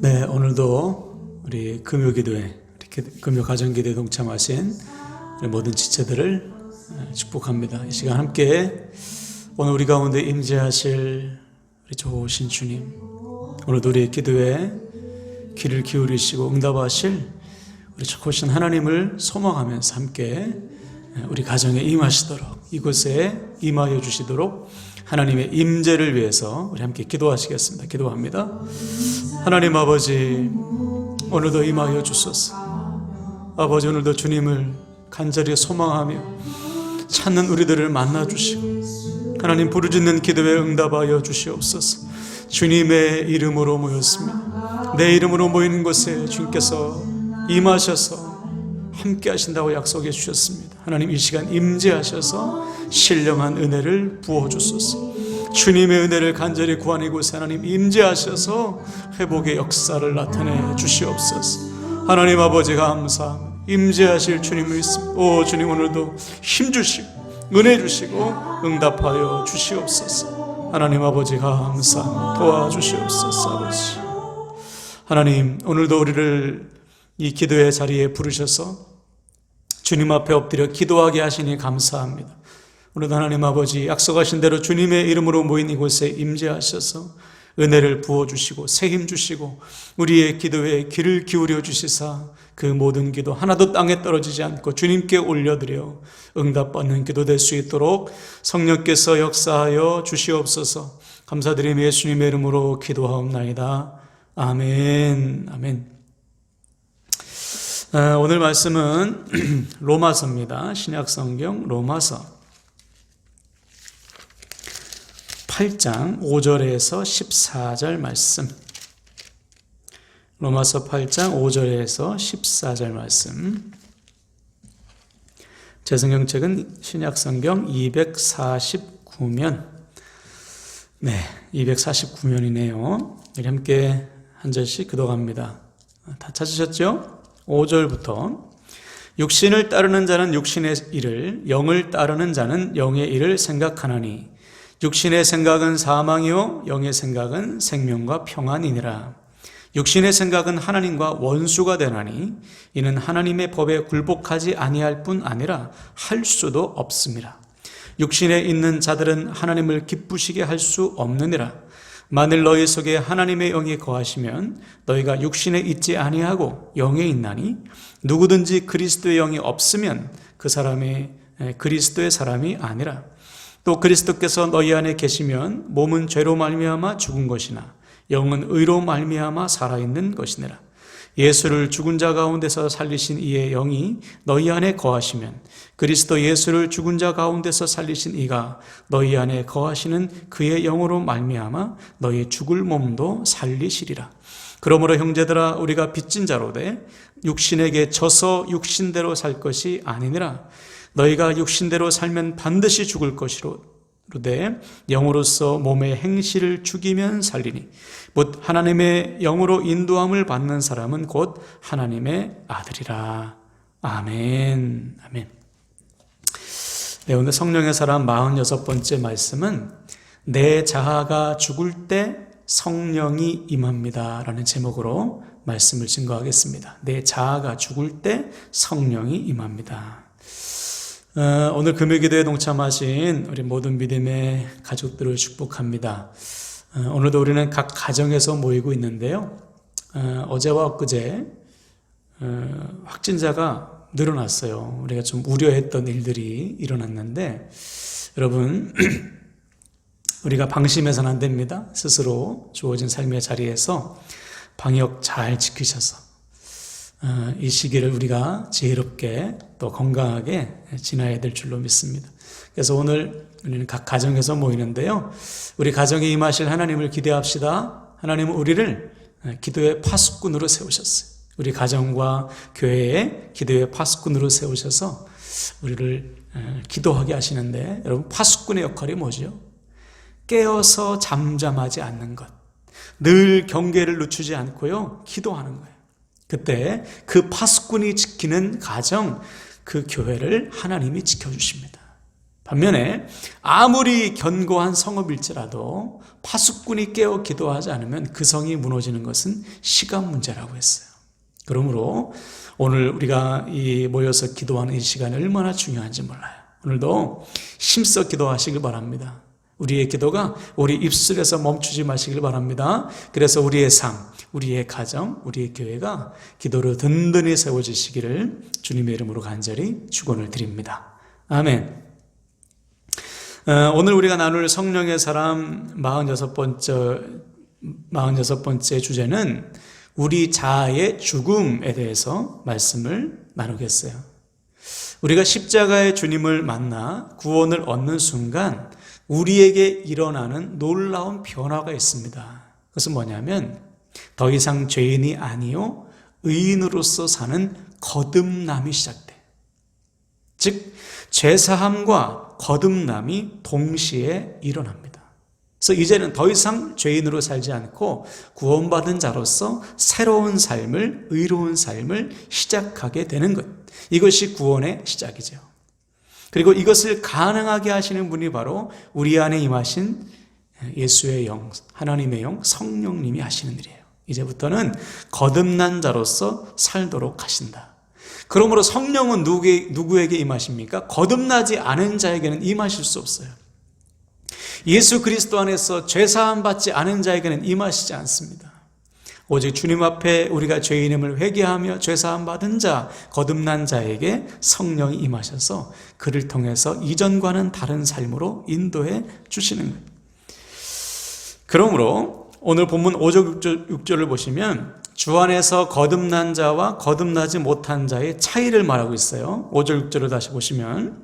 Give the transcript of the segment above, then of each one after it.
네, 오늘도 우리 금요기도회, 금요가정기도에 동참하신 우리 모든 지체들을 축복합니다. 이 시간 함께 오늘 우리 가운데 임재하실 우리 좋으신 주님, 오늘도 우리의 기도에 귀를 기울이시고 응답하실 우리 좋으신 하나님을 소망하면서 함께 우리 가정에 임하시도록, 이곳에 임하여 주시도록 하나님의 임재를 위해서 우리 함께 기도하시겠습니다. 기도합니다. 하나님 아버지, 오늘도 임하여 주소서. 아버지, 오늘도 주님을 간절히 소망하며 찾는 우리들을 만나 주시고 하나님 부르짖는 기도에 응답하여 주시옵소서. 주님의 이름으로 모였습니다. 내 이름으로 모이는 곳에 주님께서 임하셔서 함께 하신다고 약속해 주셨습니다. 하나님, 이 시간 임재하셔서 신령한 은혜를 부어주소서. 주님의 은혜를 간절히 구하는 이곳에 하나님 임재하셔서 회복의 역사를 나타내 주시옵소서. 하나님 아버지 감사합니다. 임재하실 주님을 믿습니다. 오 주님, 오늘도 힘주시고 은혜 주시고 응답하여 주시옵소서. 하나님 아버지 감사합니다. 도와주시옵소서. 아버지 하나님, 오늘도 우리를 이 기도의 자리에 부르셔서 주님 앞에 엎드려 기도하게 하시니 감사합니다. 오늘도 하나님 아버지, 약속하신 대로 주님의 이름으로 모인 이곳에 임재하셔서 은혜를 부어주시고 새힘 주시고 우리의 기도에 귀를 기울여 주시사 그 모든 기도 하나도 땅에 떨어지지 않고 주님께 올려드려 응답받는 기도 될 수 있도록 성령께서 역사하여 주시옵소서. 감사드리며 예수님의 이름으로 기도하옵나이다. 아멘. 아멘. 오늘 말씀은 로마서입니다. 신약성경 로마서 8장 5절에서 14절 말씀. 로마서 8장 5절에서 14절 말씀. 제 성경책은 신약성경 249면. 네, 249면이네요. 우리 함께 한 절씩 기도합니다. 다 찾으셨죠? 5절부터 육신을 따르는 자는 육신의 일을, 영을 따르는 자는 영의 일을 생각하나니 육신의 생각은 사망이요 영의 생각은 생명과 평안이니라. 육신의 생각은 하나님과 원수가 되나니 이는 하나님의 법에 굴복하지 아니할 뿐 아니라 할 수도 없습니다. 육신에 있는 자들은 하나님을 기쁘시게 할 수 없느니라. 만일 너희 속에 하나님의 영이 거하시면 너희가 육신에 있지 아니하고 영에 있나니 누구든지 그리스도의 영이 없으면 그 사람이 그리스도의 사람이 아니라. 또 그리스도께서 너희 안에 계시면 몸은 죄로 말미암아 죽은 것이나 영은 의로 말미암아 살아있는 것이니라. 예수를 죽은 자 가운데서 살리신 이의 영이 너희 안에 거하시면 그리스도 예수를 죽은 자 가운데서 살리신 이가 너희 안에 거하시는 그의 영으로 말미암아 너희 죽을 몸도 살리시리라. 그러므로 형제들아, 우리가 빚진 자로되 육신에게 져서 육신대로 살 것이 아니니라. 너희가 육신대로 살면 반드시 죽을 것이로되 영으로서 몸의 행실을 죽이면 살리니 곧 하나님의 영으로 인도함을 받는 사람은 곧 하나님의 아들이라. 아멘. 아멘. 네, 오늘 성령의 사람 46번째 말씀은 내 자아가 죽을 때 성령이 임합니다 라는 제목으로 말씀을 증거하겠습니다. 내 자아가 죽을 때 성령이 임합니다. 오늘 금요기도에 동참하신 우리 모든 믿음의 가족들을 축복합니다. 오늘도 우리는 각 가정에서 모이고 있는데요. 어제와 엊그제 확진자가 늘어났어요. 우리가 좀 우려했던 일들이 일어났는데 여러분, 우리가 방심해서는 안 됩니다. 스스로 주어진 삶의 자리에서 방역 잘 지키셔서 이 시기를 우리가 지혜롭게 또 건강하게 지나야 될 줄로 믿습니다. 그래서 오늘 우리는 각 가정에서 모이는데요. 우리 가정에 임하실 하나님을 기대합시다. 하나님은 우리를 기도의 파수꾼으로 세우셨어요. 우리 가정과 교회에 기도의 파수꾼으로 세우셔서 우리를 기도하게 하시는데, 여러분, 파수꾼의 역할이 뭐죠? 깨어서 잠잠하지 않는 것, 늘 경계를 늦추지 않고요, 기도하는 거예요. 그때 그 파수꾼이 지키는 가정, 그 교회를 하나님이 지켜주십니다. 반면에 아무리 견고한 성읍일지라도 파수꾼이 깨어 기도하지 않으면 그 성이 무너지는 것은 시간 문제라고 했어요. 그러므로 오늘 우리가 모여서 기도하는 이 시간이 얼마나 중요한지 몰라요. 오늘도 힘써 기도하시길 바랍니다. 우리의 기도가 우리 입술에서 멈추지 마시길 바랍니다. 그래서 우리의 삶, 우리의 가정, 우리의 교회가 기도로 든든히 세워지시기를 주님의 이름으로 간절히 축원을 드립니다. 아멘. 오늘 우리가 나눌 성령의 사람 46번째 주제는 우리 자아의 죽음에 대해서 말씀을 나누겠어요. 우리가 십자가의 주님을 만나 구원을 얻는 순간 우리에게 일어나는 놀라운 변화가 있습니다. 그것은 뭐냐면 더 이상 죄인이 아니요 의인으로서 사는 거듭남이 시작돼. 즉 죄사함과 거듭남이 동시에 일어납니다. 그래서 이제는 더 이상 죄인으로 살지 않고 구원받은 자로서 새로운 삶을, 의로운 삶을 시작하게 되는 것. 이것이 구원의 시작이죠. 그리고 이것을 가능하게 하시는 분이 바로 우리 안에 임하신 예수의 영, 하나님의 영, 성령님이 하시는 일이에요. 이제부터는 거듭난 자로서 살도록 하신다. 그러므로 성령은 누구에게 임하십니까? 거듭나지 않은 자에게는 임하실 수 없어요. 예수 그리스도 안에서 죄사함 받지 않은 자에게는 임하시지 않습니다. 오직 주님 앞에 우리가 죄인임을 회개하며 죄사함 받은 자, 거듭난 자에게 성령이 임하셔서 그를 통해서 이전과는 다른 삶으로 인도해 주시는 거예요. 그러므로 오늘 본문 5절 6절을 보시면 주 안에서 거듭난 자와 거듭나지 못한 자의 차이를 말하고 있어요. 5절 6절을 다시 보시면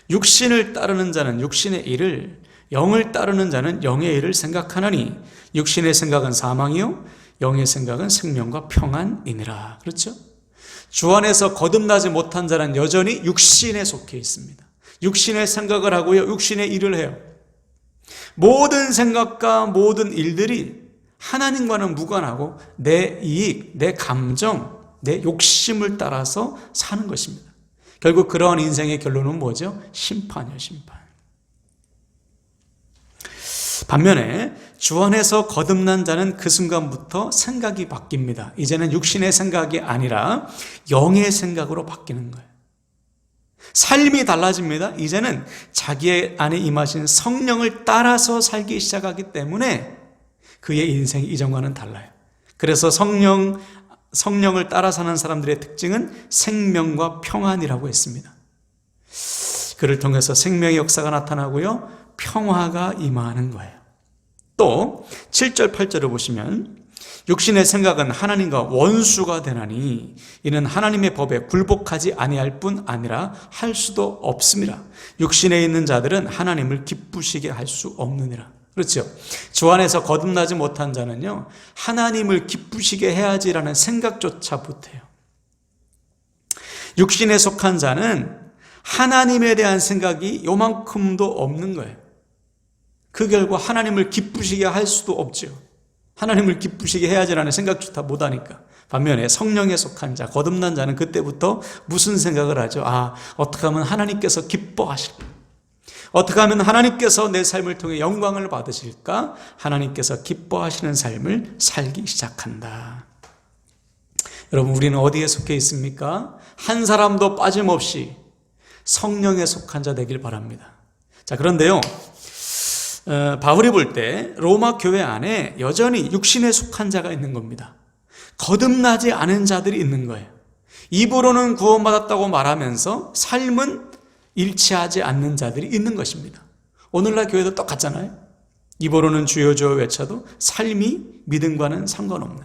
육신을 따르는 자는 육신의 일을, 영을 따르는 자는 영의 일을 생각하나니 육신의 생각은 사망이요 영의 생각은 생명과 평안이니라. 그렇죠? 주 안에서 거듭나지 못한 자는 여전히 육신에 속해 있습니다. 육신의 생각을 하고요, 육신의 일을 해요. 모든 생각과 모든 일들이 하나님과는 무관하고 내 이익, 내 감정, 내 욕심을 따라서 사는 것입니다. 결국 그러한 인생의 결론은 뭐죠? 심판이요, 심판. 반면에 주 안에서 거듭난 자는 그 순간부터 생각이 바뀝니다. 이제는 육신의 생각이 아니라 영의 생각으로 바뀌는 거예요. 삶이 달라집니다. 이제는 자기 안에 임하신 성령을 따라서 살기 시작하기 때문에 그의 인생이 이전과는 달라요. 그래서 성령을 따라 사는 사람들의 특징은 생명과 평안이라고 했습니다. 그를 통해서 생명의 역사가 나타나고요, 평화가 임하는 거예요. 또 7절 8절을 보시면 육신의 생각은 하나님과 원수가 되나니 이는 하나님의 법에 굴복하지 아니할 뿐 아니라 할 수도 없음이라. 육신에 있는 자들은 하나님을 기쁘시게 할 수 없느니라. 그렇죠? 주 안에서 거듭나지 못한 자는요, 하나님을 기쁘시게 해야지라는 생각조차 못해요. 육신에 속한 자는 하나님에 대한 생각이 요만큼도 없는 거예요. 그 결과 하나님을 기쁘시게 할 수도 없죠. 하나님을 기쁘시게 해야지라는 생각조차 못하니까. 반면에 성령에 속한 자, 거듭난 자는 그때부터 무슨 생각을 하죠? 어떻게 하면 하나님께서 기뻐하실까? 어떻게 하면 하나님께서 내 삶을 통해 영광을 받으실까? 하나님께서 기뻐하시는 삶을 살기 시작한다. 여러분, 우리는 어디에 속해 있습니까? 한 사람도 빠짐없이 성령에 속한 자 되길 바랍니다. 자, 그런데요, 바울이 볼 때 로마 교회 안에 여전히 육신에 속한 자가 있는 겁니다. 거듭나지 않은 자들이 있는 거예요. 입으로는 구원받았다고 말하면서 삶은 일치하지 않는 자들이 있는 것입니다. 오늘날 교회도 똑같잖아요. 입으로는 주여 주여 외쳐도 삶이 믿음과는 상관없는,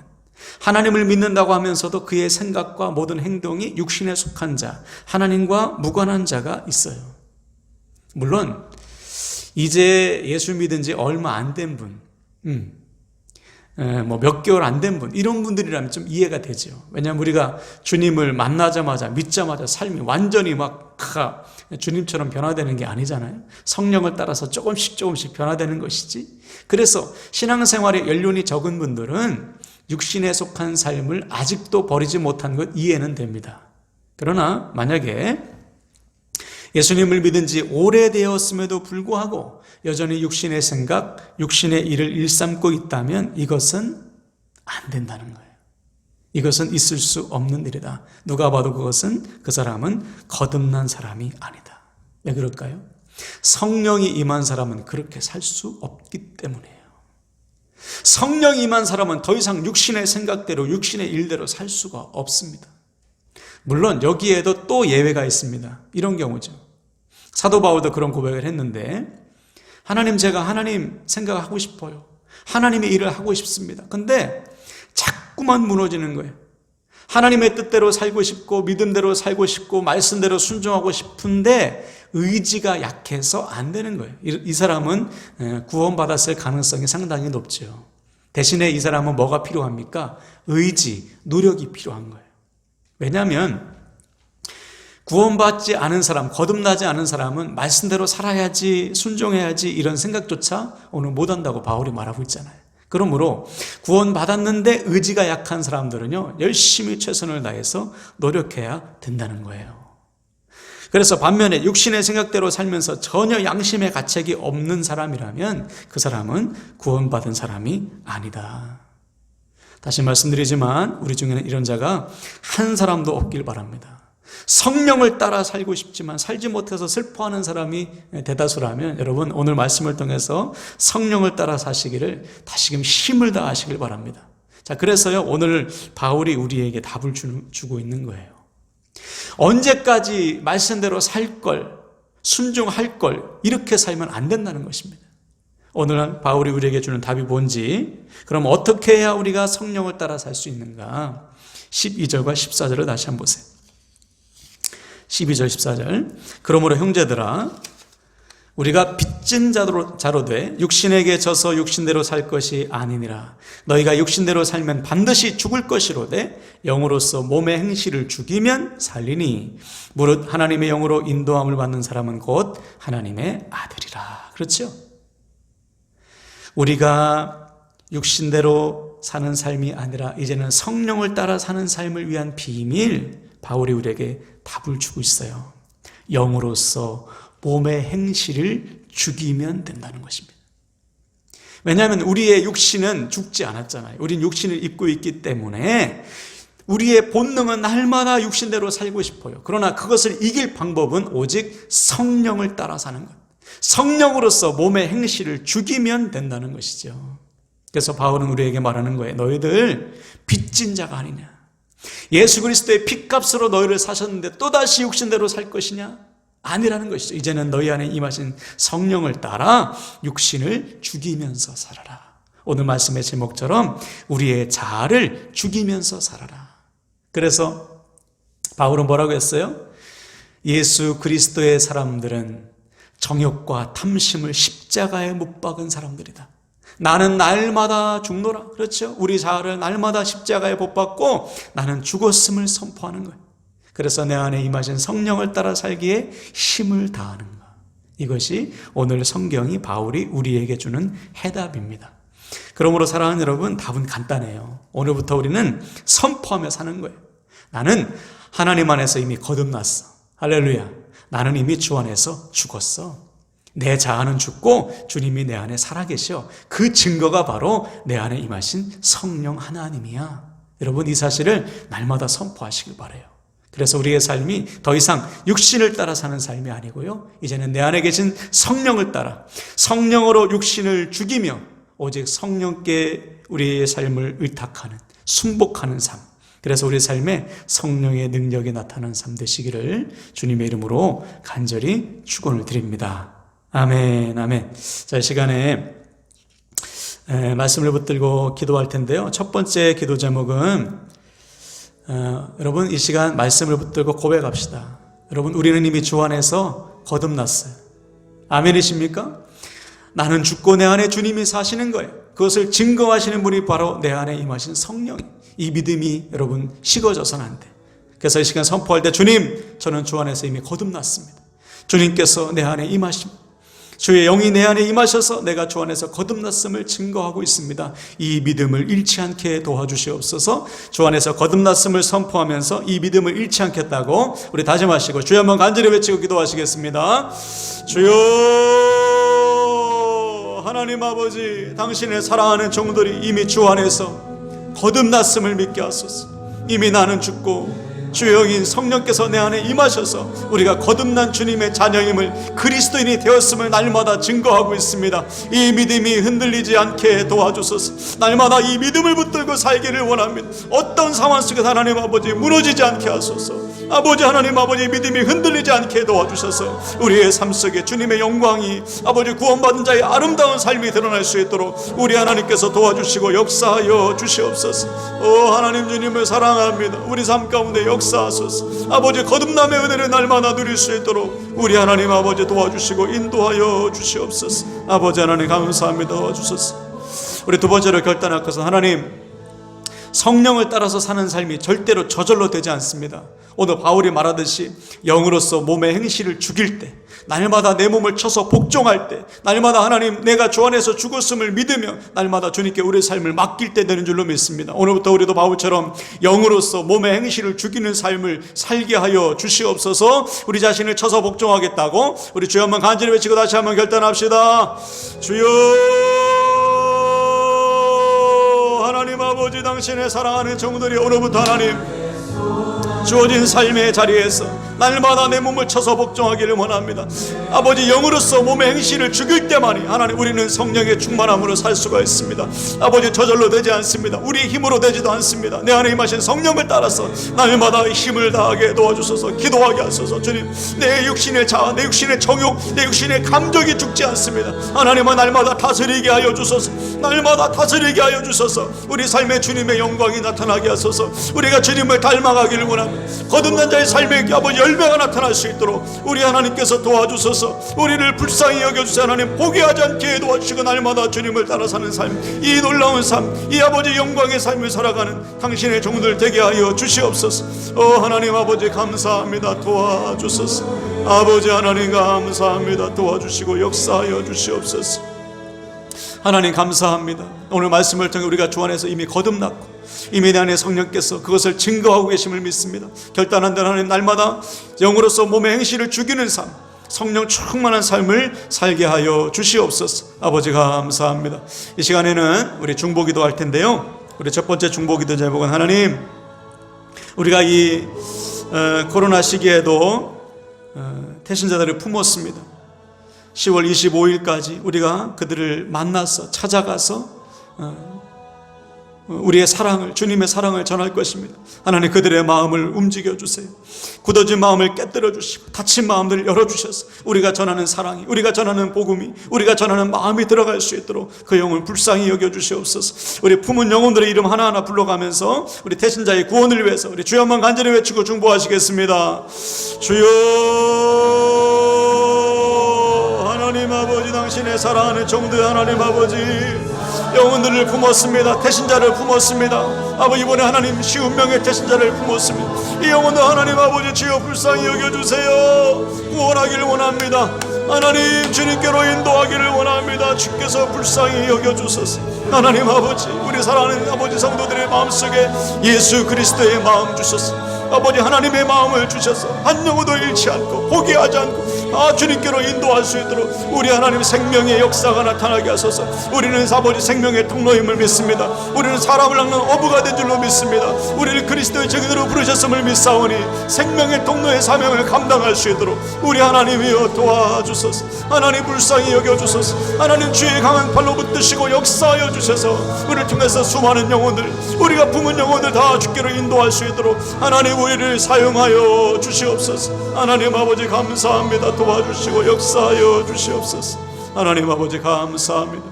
하나님을 믿는다고 하면서도 그의 생각과 모든 행동이 육신에 속한 자, 하나님과 무관한 자가 있어요. 물론 이제 예수 믿은 지 얼마 안 된 분, 몇 개월 안 된 분, 이런 분들이라면 좀 이해가 되죠. 왜냐하면 우리가 주님을 만나자마자, 믿자마자 삶이 완전히 막 주님처럼 변화되는 게 아니잖아요. 성령을 따라서 조금씩 변화되는 것이지. 그래서 신앙생활에 연륜이 적은 분들은 육신에 속한 삶을 아직도 버리지 못한 것 이해는 됩니다. 그러나 만약에 예수님을 믿은 지 오래되었음에도 불구하고 여전히 육신의 생각, 육신의 일을 일삼고 있다면 이것은 안 된다는 거예요. 이것은 있을 수 없는 일이다. 누가 봐도 그것은 그 사람은 거듭난 사람이 아니다. 왜 그럴까요? 성령이 임한 사람은 그렇게 살 수 없기 때문이에요. 성령이 임한 사람은 더 이상 육신의 생각대로 육신의 일대로 살 수가 없습니다. 물론 여기에도 또 예외가 있습니다. 이런 경우죠. 사도 바울도 그런 고백을 했는데 하나님, 제가 하나님 생각하고 싶어요. 하나님의 일을 하고 싶습니다. 근데 자꾸만 무너지는 거예요. 하나님의 뜻대로 살고 싶고 믿음대로 살고 싶고 말씀대로 순종하고 싶은데 의지가 약해서 안 되는 거예요. 이 사람은 구원받았을 가능성이 상당히 높죠. 대신에 이 사람은 뭐가 필요합니까? 의지, 노력이 필요한 거예요. 왜냐하면 구원받지 않은 사람, 거듭나지 않은 사람은 말씀대로 살아야지, 순종해야지 이런 생각조차 오늘 못한다고 바울이 말하고 있잖아요. 그러므로 구원받았는데 의지가 약한 사람들은요, 열심히 최선을 다해서 노력해야 된다는 거예요. 그래서 반면에 육신의 생각대로 살면서 전혀 양심의 가책이 없는 사람이라면 그 사람은 구원받은 사람이 아니다. 다시 말씀드리지만 우리 중에는 이런 자가 한 사람도 없길 바랍니다. 성령을 따라 살고 싶지만 살지 못해서 슬퍼하는 사람이 대다수라면 여러분 오늘 말씀을 통해서 성령을 따라 사시기를 다시금 힘을 다하시길 바랍니다. 자, 그래서요 오늘 바울이 우리에게 답을 주고 있는 거예요. 언제까지 말씀대로 살 걸, 순종할 걸 이렇게 살면 안 된다는 것입니다. 오늘 바울이 우리에게 주는 답이 뭔지, 그럼 어떻게 해야 우리가 성령을 따라 살 수 있는가? 12절과 14절을 다시 한번 보세요. 12절 14절. 그러므로 형제들아 우리가 빚진 자로 돼 육신에게 져서 육신대로 살 것이 아니니라. 너희가 육신대로 살면 반드시 죽을 것이로되 영으로서 몸의 행실을 죽이면 살리니 무릇 하나님의 영으로 인도함을 받는 사람은 곧 하나님의 아들이라. 그렇죠? 우리가 육신대로 사는 삶이 아니라 이제는 성령을 따라 사는 삶을 위한 비밀, 바울이 우리에게 답을 주고 있어요. 영으로서 몸의 행실을 죽이면 된다는 것입니다. 왜냐하면 우리의 육신은 죽지 않았잖아요. 우린 육신을 입고 있기 때문에 우리의 본능은 날마다 육신대로 살고 싶어요. 그러나 그것을 이길 방법은 오직 성령을 따라 사는 것. 성령으로서 몸의 행실을 죽이면 된다는 것이죠. 그래서 바울은 우리에게 말하는 거예요. 너희들 빚진 자가 아니냐. 예수 그리스도의 핏값으로 너희를 사셨는데 또다시 육신대로 살 것이냐? 아니라는 것이죠. 이제는 너희 안에 임하신 성령을 따라 육신을 죽이면서 살아라. 오늘 말씀의 제목처럼 우리의 자아를 죽이면서 살아라. 그래서 바울은 뭐라고 했어요? 예수 그리스도의 사람들은 정욕과 탐심을 십자가에 못 박은 사람들이다. 나는 날마다 죽노라. 그렇죠? 우리 자아를 날마다 십자가에 못 박고 나는 죽었음을 선포하는 거예요. 그래서 내 안에 임하신 성령을 따라 살기에 힘을 다하는 것. 이것이 오늘 성경이 바울이 우리에게 주는 해답입니다. 그러므로 사랑하는 여러분, 답은 간단해요. 오늘부터 우리는 선포하며 사는 거예요. 나는 하나님 안에서 이미 거듭났어. 할렐루야. 나는 이미 주 안에서 죽었어. 내 자아는 죽고 주님이 내 안에 살아계셔. 그 증거가 바로 내 안에 임하신 성령 하나님이야. 여러분 이 사실을 날마다 선포하시길 바라요. 그래서 우리의 삶이 더 이상 육신을 따라 사는 삶이 아니고요, 이제는 내 안에 계신 성령을 따라 성령으로 육신을 죽이며 오직 성령께 우리의 삶을 의탁하는, 순복하는 삶. 그래서 우리 삶에 성령의 능력이 나타나는 삶 되시기를 주님의 이름으로 간절히 축원을 드립니다. 아멘, 아멘. 자, 이 시간에 말씀을 붙들고 기도할 텐데요. 첫 번째 기도 제목은 여러분 이 시간 말씀을 붙들고 고백합시다. 여러분 우리는 이미 주 안에서 거듭났어요. 아멘이십니까? 나는 죽고 내 안에 주님이 사시는 거예요. 그것을 증거하시는 분이 바로 내 안에 임하신 성령이에요. 이 믿음이 여러분 식어져서는 안 돼. 그래서 이 시간 선포할 때 주님, 저는 주 안에서 이미 거듭났습니다. 주님께서 내 안에 임하십니다. 주의 영이 내 안에 임하셔서 내가 주 안에서 거듭났음을 증거하고 있습니다. 이 믿음을 잃지 않게 도와주시옵소서. 주 안에서 거듭났음을 선포하면서 이 믿음을 잃지 않겠다고 우리 다짐하시고 주여 한번 간절히 외치고 기도하시겠습니다. 주여, 하나님 아버지, 당신의 사랑하는 종들이 이미 주 안에서 거듭났음을 믿게 하소서. 이미 나는 죽고 주의 영인 성령께서 내 안에 임하셔서 우리가 거듭난 주님의 자녀임을, 그리스도인이 되었음을 날마다 증거하고 있습니다. 이 믿음이 흔들리지 않게 도와주소서. 날마다 이 믿음을 붙들고 살기를 원합니다. 어떤 상황 속에서 하나님 아버지 무너지지 않게 하소서. 아버지 하나님 아버지, 믿음이 흔들리지 않게 도와주셔서 우리의 삶 속에 주님의 영광이, 아버지 구원받은 자의 아름다운 삶이 드러날 수 있도록 우리 하나님께서 도와주시고 역사하여 주시옵소서. 하나님, 주님을 사랑합니다. 우리 삶 가운데 역사하소서. 아버지, 거듭남의 은혜를 날마다 누릴 수 있도록 우리 하나님 아버지 도와주시고 인도하여 주시옵소서. 아버지 하나님 감사합니다. 도와주소서. 우리 두 번째로 결단할 것은, 하나님, 성령을 따라서 사는 삶이 절대로 저절로 되지 않습니다. 오늘 바울이 말하듯이 영으로서 몸의 행실을 죽일 때, 날마다 내 몸을 쳐서 복종할 때, 날마다 하나님 내가 주 안에서 죽었음을 믿으며 날마다 주님께 우리의 삶을 맡길 때 되는 줄로 믿습니다. 오늘부터 우리도 바울처럼 영으로서 몸의 행실을 죽이는 삶을 살게 하여 주시옵소서. 우리 자신을 쳐서 복종하겠다고 우리 주여 한번 간절히 외치고 다시 한번 결단합시다. 주여, 하나님 아버지, 당신의 사랑하는 종들이 오늘부터 하나님 주어진 삶의 자리에서 날마다 내 몸을 쳐서 복종하기를 원합니다. 아버지, 영으로서 몸의 행실을 죽일 때만이 하나님 우리는 성령의 충만함으로 살 수가 있습니다. 아버지, 저절로 되지 않습니다. 우리의 힘으로 되지도 않습니다. 내 안에 임하신 성령을 따라서 날마다 힘을 다하게 도와주소서. 기도하게 하소서. 주님, 내 육신의 자아, 내 육신의 정욕, 내 육신의 감정이 죽지 않습니다. 하나님은 날마다 다스리게 하여 주소서. 날마다 다스리게 하여 주소서. 우리 삶에 주님의 영광이 나타나게 하소서. 우리가 주님을 닮아가기를 원합니다. 거듭난 자의 삶에 아버지 열매가 나타날 수 있도록 우리 하나님께서 도와주소서. 우리를 불쌍히 여겨주세요. 하나님, 포기하지 않게 도와주시고 날마다 주님을 따라 사는 삶, 이 놀라운 삶, 이 아버지 영광의 삶을 살아가는 당신의 종들 되게 하여 주시옵소서. 하나님 아버지 감사합니다. 도와주소서. 아버지 하나님 감사합니다. 도와주시고 역사하여 주시옵소서. 하나님 감사합니다. 오늘 말씀을 통해 우리가 주 안에서 이미 거듭났고 이미 내 안에 성령께서 그것을 증거하고 계심을 믿습니다. 결단한 대로 하나님 날마다 영으로서 몸의 행실을 죽이는 삶, 성령 충만한 삶을 살게 하여 주시옵소서. 아버지 감사합니다. 이 시간에는 우리 중보기도 할 텐데요, 우리 첫 번째 중보기도 제목은, 하나님, 우리가 이 코로나 시기에도 태신자들을 품었습니다. 10월 25일까지 우리가 그들을 만나서 찾아가서 우리의 사랑을, 주님의 사랑을 전할 것입니다. 하나님, 그들의 마음을 움직여 주세요. 굳어진 마음을 깨뜨려 주시고 닫힌 마음들을 열어주셔서 우리가 전하는 사랑이, 우리가 전하는 복음이, 우리가 전하는 마음이 들어갈 수 있도록 그 영을 불쌍히 여겨 주시옵소서. 우리 품은 영혼들의 이름 하나하나 불러가면서 우리 태신자의 구원을 위해서 우리 주여 한번 간절히 외치고 중보하시겠습니다. 주여, 하나님 아버지, 당신의 사랑하는 종들 하나님 아버지, 영혼들을 품었습니다. 태신자를 품었습니다. 아버지, 이번에 하나님 50명의 태신자를 품었습니다. 이 영혼들 하나님 아버지 주여 불쌍히 여겨주세요. 구원하기를 원합니다. 하나님, 주님께로 인도하기를 원합니다. 주께서 불쌍히 여겨주소서. 하나님 아버지, 우리 사랑하는 아버지 성도들의 마음속에 예수 그리스도의 마음 주소서. 아버지, 하나님의 마음을 주셔서 한 영혼도 잃지 않고 포기하지 않고 주님께로 인도할 수 있도록 우리 하나님 생명의 역사가 나타나게 하소서. 우리는 아버지 생명의 통로임을 믿습니다. 우리는 사람을 낚는 어부가 된 줄로 믿습니다. 우리를 그리스도의 증인으로 부르셨음을 믿사오니 생명의 통로의 사명을 감당할 수 있도록 우리 하나님이여 도와주소서. 하나님 불쌍히 여겨주소서. 하나님 주의 강한 팔로 붙드시고 역사하여 주셔서 우리를 통해서 수많은 영혼들, 우리가 품은 영혼들 다 주께로 인도할 수 있도록 하나님 우리를 사용하여 주시옵소서. 하나님 아버지 감사합니다. 도와주시고 역사하여 주시옵소서. 하나님 아버지 감사합니다.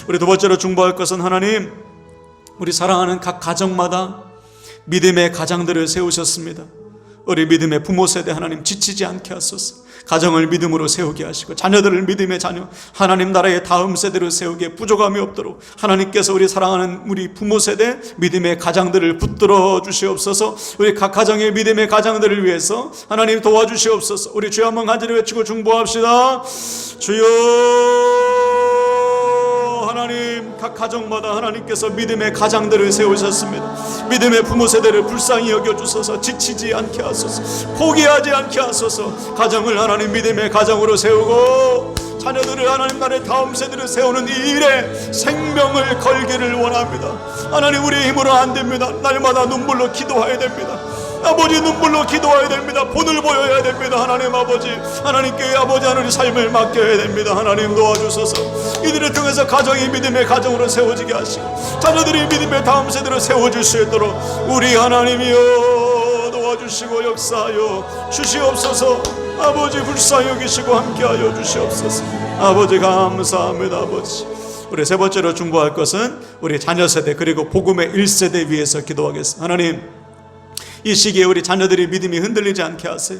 우리 두 번째로 중보할 것은, 하나님, 우리 사랑하는 각 가정마다 믿음의 가장들을 세우셨습니다. 우리 믿음의 부모 세대 하나님 지치지 않게 하소서. 가정을 믿음으로 세우게 하시고 자녀들을 믿음의 자녀 하나님 나라의 다음 세대로 세우게 부족함이 없도록 하나님께서 우리 사랑하는 우리 부모 세대 믿음의 가장들을 붙들어 주시옵소서. 우리 각 가정의 믿음의 가장들을 위해서 하나님 도와주시옵소서. 우리 주여 한번 간절히 외치고 중보합시다. 주여 하나님, 각 가정마다 하나님께서 믿음의 가장들을 세우셨습니다. 믿음의 부모 세대를 불쌍히 여겨주소서. 지치지 않게 하소서. 포기하지 않게 하소서. 가정을 하나님 믿음의 가정으로 세우고 자녀들을 하나님 나라의 다음 세대를 세우는 이 일에 생명을 걸기를 원합니다. 하나님, 우리의 힘으로 안 됩니다. 날마다 눈물로 기도해야 됩니다. 아버지, 눈물로 기도해야 됩니다. 본을 보여야 됩니다. 하나님 아버지, 하나님께 아버지 하나님 삶을 맡겨야 됩니다. 하나님 도와주소서. 이들을 통해서 가정이 믿음의 가정으로 세워지게 하시고 자녀들이 믿음의 다음 세대로 세워질 수 있도록 우리 하나님이여 도와주시고 역사하여 주시옵소서. 아버지 불쌍히 여기시고 함께하여 주시옵소서. 아버지 감사합니다. 아버지, 우리 세 번째로 중보할 것은 우리 자녀 세대 그리고 복음의 1세대 위해서 기도하겠습니다. 하나님, 이 시기에 우리 자녀들이 믿음이 흔들리지 않게 하세요.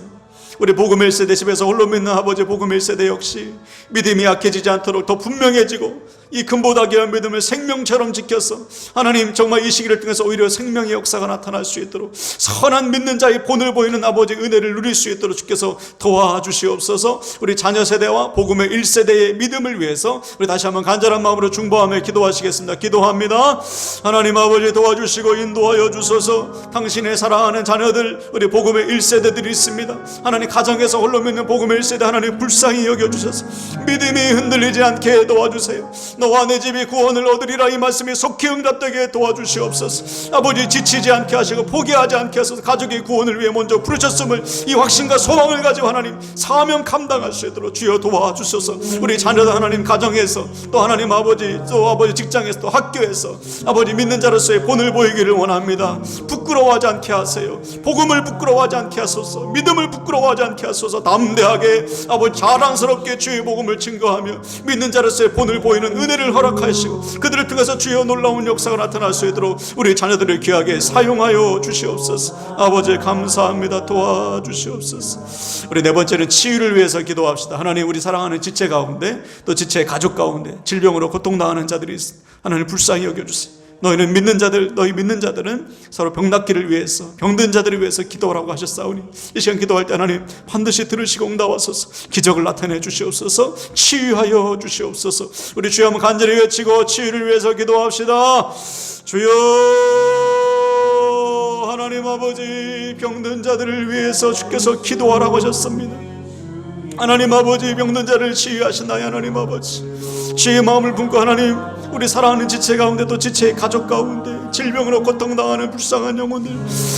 우리 복음 1세대 집에서 홀로 믿는 아버지 복음 1세대 역시 믿음이 약해지지 않도록 더 분명해지고 이 금보다 귀한 믿음을 생명처럼 지켜서 하나님 정말 이 시기를 통해서 오히려 생명의 역사가 나타날 수 있도록 선한 믿는 자의 본을 보이는 아버지 은혜를 누릴 수 있도록 주께서 도와주시옵소서. 우리 자녀 세대와 복음의 1세대의 믿음을 위해서 우리 다시 한번 간절한 마음으로 중보하며 기도하시겠습니다. 기도합니다. 하나님 아버지 도와주시고 인도하여 주소서. 당신의 사랑하는 자녀들 우리 복음의 1세대들이 있습니다. 하나님 가정에서 홀로 믿는 복음의 1세대 하나님 불쌍히 여겨주셔서 믿음이 흔들리지 않게 도와주세요. 너와 내 집이 구원을 얻으리라 이 말씀이 속히 응답되게 도와주시옵소서. 아버지 지치지 않게 하시고 포기하지 않게 하소서. 가족의 구원을 위해 먼저 부르셨음을 이 확신과 소망을 가지고 하나님 사명 감당할 수 있도록 주여 도와주소서. 우리 자녀들 하나님 가정에서 또 하나님 아버지 또 아버지 직장에서 또 학교에서 아버지 믿는 자로서의 본을 보이기를 원합니다. 부끄러워하지 않게 하세요. 복음을 부끄러워하지 않게 하소서. 믿음을 부끄러워하지 않게 하소서. 담대하게 아버지 자랑스럽게 주의 복음을 증거하며 믿는 자로서의 본을 보이는 은혜를 허락하시고 그들을 통해서 주여 놀라운 역사가 나타날 수 있도록 우리 자녀들을 귀하게 사용하여 주시옵소서. 아버지 감사합니다. 도와주시옵소서. 우리 네 번째는 치유를 위해서 기도합시다. 하나님, 우리 사랑하는 지체 가운데 또 지체의 가족 가운데 질병으로 고통당하는 자들이 있습니다. 하나님 불쌍히 여겨주세요. 너희는 믿는 자들, 너희 믿는 자들은 서로 병 낫기를 위해서 병든 자들을 위해서 기도하라고 하셨사오니 이 시간 기도할 때 하나님 반드시 들으시고 응답하소서. 기적을 나타내 주시옵소서. 치유하여 주시옵소서. 우리 주여 한번 간절히 외치고 치유를 위해서 기도합시다. 주여 하나님 아버지, 병든 자들을 위해서 주께서 기도하라고 하셨습니다. 하나님 아버지, 병든 자를 치유하신다니 하나님 아버지, 주의 마음을 품고 하나님 우리 사랑하는 지체 가운데 또 지체의 가족 가운데 질병으로 고통당하는 불쌍한 영혼들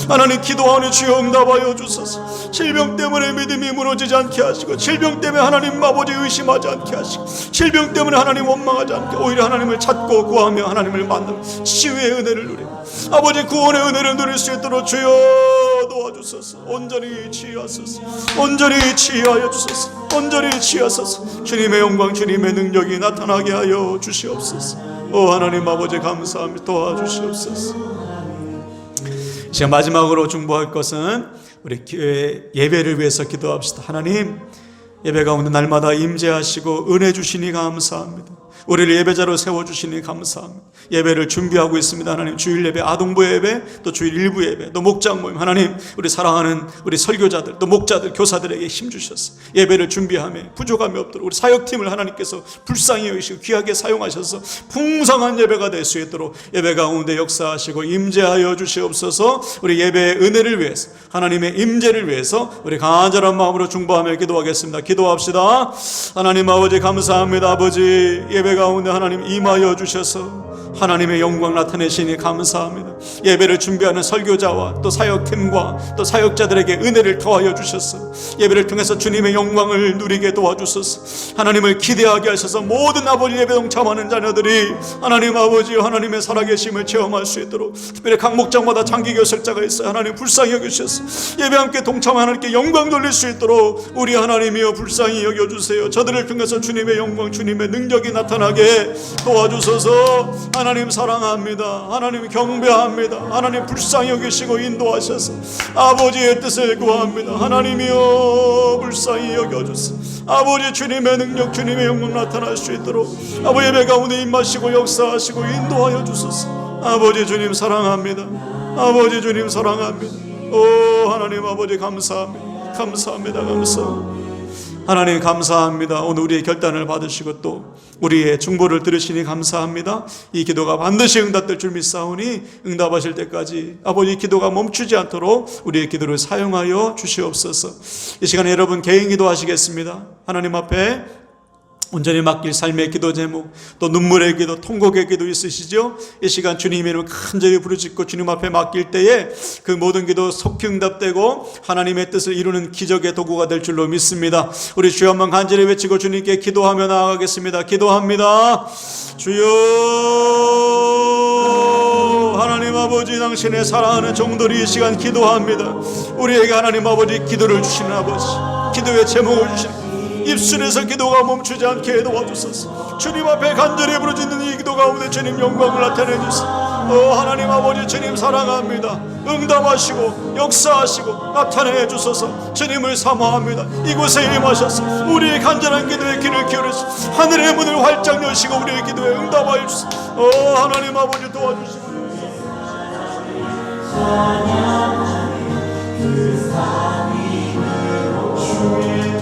하나님 기도하는 주여 응답하여 주소서. 질병 때문에 믿음이 무너지지 않게 하시고 질병 때문에 하나님 아버지 의심하지 않게 하시고 질병 때문에 하나님 원망하지 않게 오히려 하나님을 찾고 구하며 하나님을 만나고 치유의 은혜를 누리고 아버지 구원의 은혜를 누릴 수 있도록 주여 도와주소서. 온전히 치유하소서. 온전히 치유하여 주소서. 온전히 치유하소서. 주님의 영광 주님의 능력이 나타나게 하여 주시옵소서. 오 하나님 아버지 감사합니다. 도와주시옵소서. 지금 마지막으로 중보할 것은 우리 교회 예배를 위해서 기도합시다. 하나님, 예배 가운데 날마다 임재하시고 은혜 주시니 감사합니다. 우리를 예배자로 세워주시니 감사합니다. 예배를 준비하고 있습니다. 하나님, 주일 예배, 아동부 예배, 또 주일 일부 예배, 또 목장 모임, 하나님 우리 사랑하는 우리 설교자들, 또 목자들, 교사들에게 힘주셔서 예배를 준비하며 부족함이 없도록 우리 사역팀을 하나님께서 불쌍히 여기시고 귀하게 사용하셔서 풍성한 예배가 될 수 있도록 예배 가운데 역사하시고 임재하여 주시옵소서. 우리 예배의 은혜를 위해서, 하나님의 임재를 위해서 우리 간절한 마음으로 중보하며 기도하겠습니다. 기도합시다. 하나님 아버지 감사합니다. 아버지, 예배 가운데 하나님 임하여 주셔서 하나님의 영광 나타내시니 감사합니다. 예배를 준비하는 설교자와 또 사역팀과 또 사역자들에게 은혜를 더하여 주셔서 예배를 통해서 주님의 영광을 누리게 도와주소서. 하나님을 기대하게 하셔서 모든 아버지 예배 동참하는 자녀들이 하나님 아버지 하나님의 살아계심을 체험할 수 있도록 특별히 각 목장마다 장기 교설자가 있어요. 하나님 불쌍히 여겨주셔서 예배 함께 동참하는 하나님께 영광 돌릴 수 있도록 우리 하나님이여 불쌍히 여겨주세요. 저들을 통해서 주님의 영광 주님의 능력이 나타나 나타나게 도와주소서. 하나님 사랑합니다. 하나님 경배합니다. 하나님 불쌍히 여기시고 인도하셔서 아버지의 뜻을 구합니다. 하나님이여 불쌍히 여겨주소서. 아버지 주님의 능력, 주님의 영광 나타날 수 있도록 아버지 예배 가운데 임하시고 역사하시고 인도하여 주소서. 아버지 주님 사랑합니다. 아버지 주님 사랑합니다. 오 하나님 아버지 감사합니다. 감사합니다. 감사합니다. 하나님 감사합니다. 오늘 우리의 결단을 받으시고 또 우리의 중보를 들으시니 감사합니다. 이 기도가 반드시 응답될 줄 믿사오니 응답하실 때까지 아버지 이 기도가 멈추지 않도록 우리의 기도를 사용하여 주시옵소서. 이 시간에 여러분 개인 기도하시겠습니다. 하나님 앞에 온전히 맡길 삶의 기도 제목, 또 눈물의 기도, 통곡의 기도 있으시죠? 이 시간 주님의 이름을 간절히 부르짖고 주님 앞에 맡길 때에 그 모든 기도 속히 응답되고 하나님의 뜻을 이루는 기적의 도구가 될 줄로 믿습니다. 우리 주여 한번 간절히 외치고 주님께 기도하며 나아가겠습니다. 기도합니다. 주여 하나님 아버지, 당신의 사랑하는 종들이 이 시간 기도합니다. 우리에게 하나님 아버지 기도를 주시는 아버지, 기도의 제목을 주시는 입술에서 기도가 멈추지 않게 도와주소서. 주님 앞에 간절히 부르짖는 이 기도 가운데 주님 영광을 나타내 주소서. 하나님 아버지 주님 사랑합니다. 응답하시고 역사하시고 나타내 주소서. 주님을 사모합니다. 이곳에 임하셔서 우리의 간절한 기도에 귀를 기울이시고 하늘의 문을 활짝 여시고 우리의 기도에 응답하여 주소서. 하나님 아버지 도와주시고 그 산임으로 주의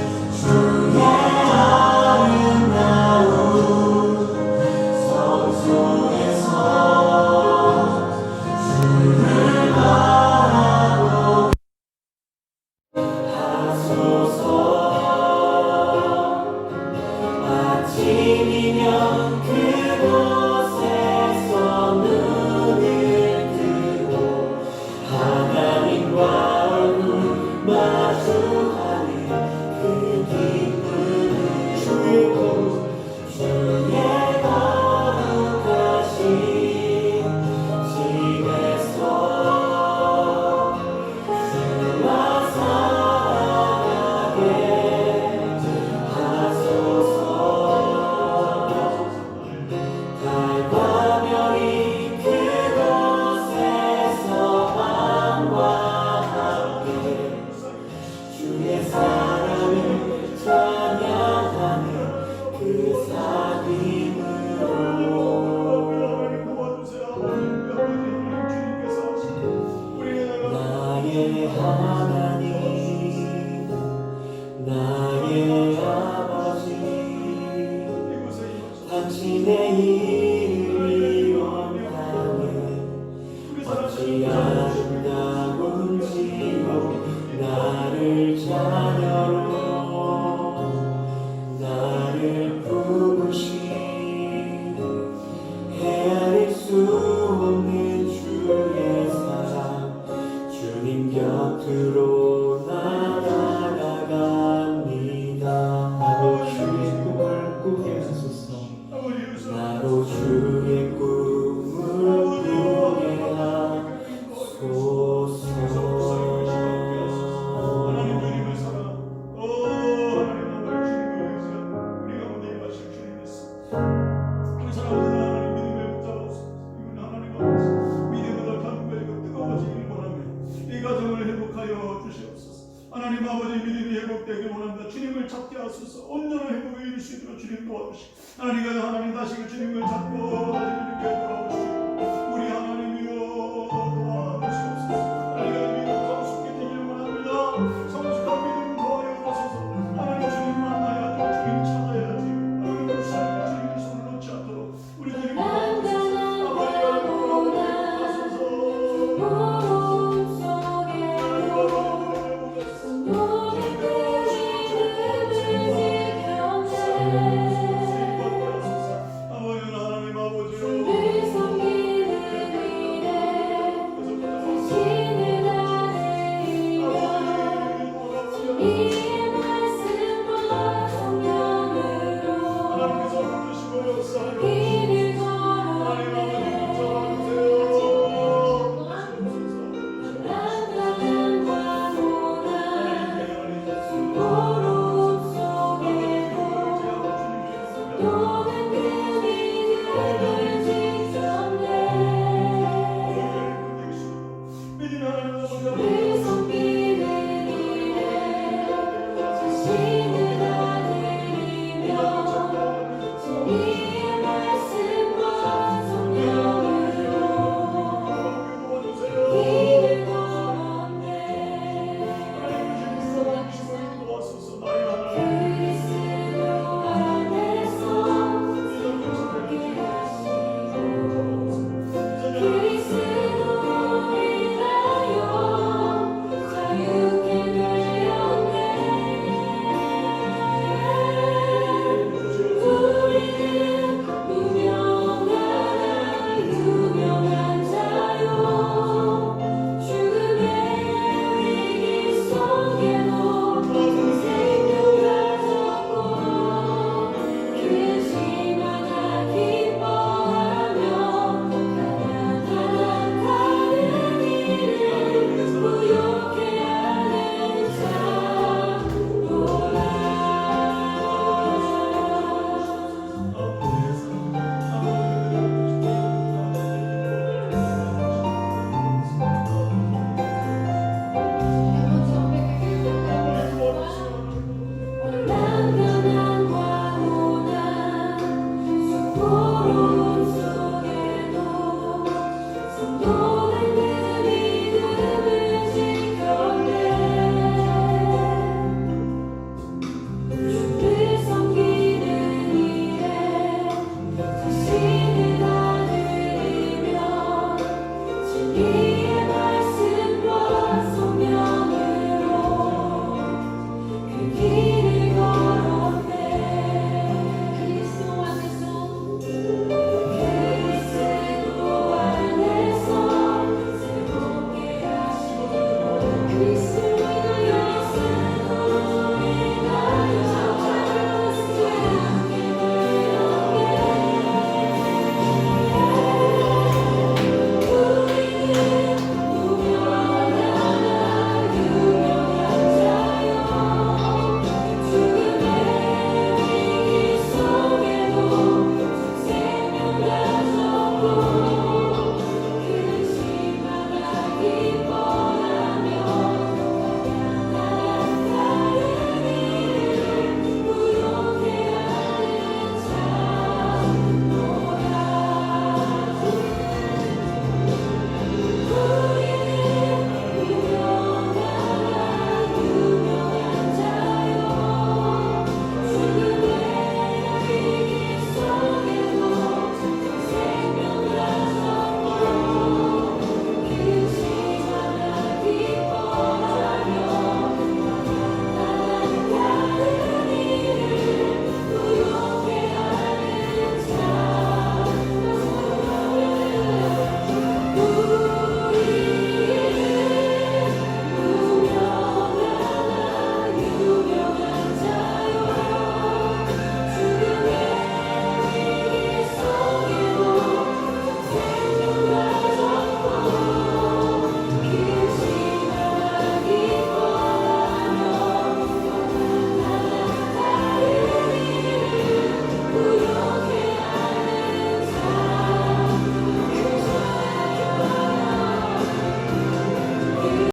곁으로 나아갑니다. 나로 주의 꿈을 꾸게 하소서. 나로 주의 꿈을 꾸게 하소서. 하나님 주님을 사랑. 하나님 아버지 주님을 우리 가운데 임하실 주님이시오. 우리 사랑하는 하나님 믿음을 붙잡아주소서. 하나님 아버지 믿음보다 간구하고 뜨거워지기를 원합니다. 이 가정을 회복하여 주시옵소서. 하나님 아버지 믿음이 회복되길 원합니다. 주님을 찾게 하소서. 온전한 회복을 이룰 수 있도록 주님 도와주시고 하나님 다시 그 주님을 찾고 다시 이렇게 돌아오시고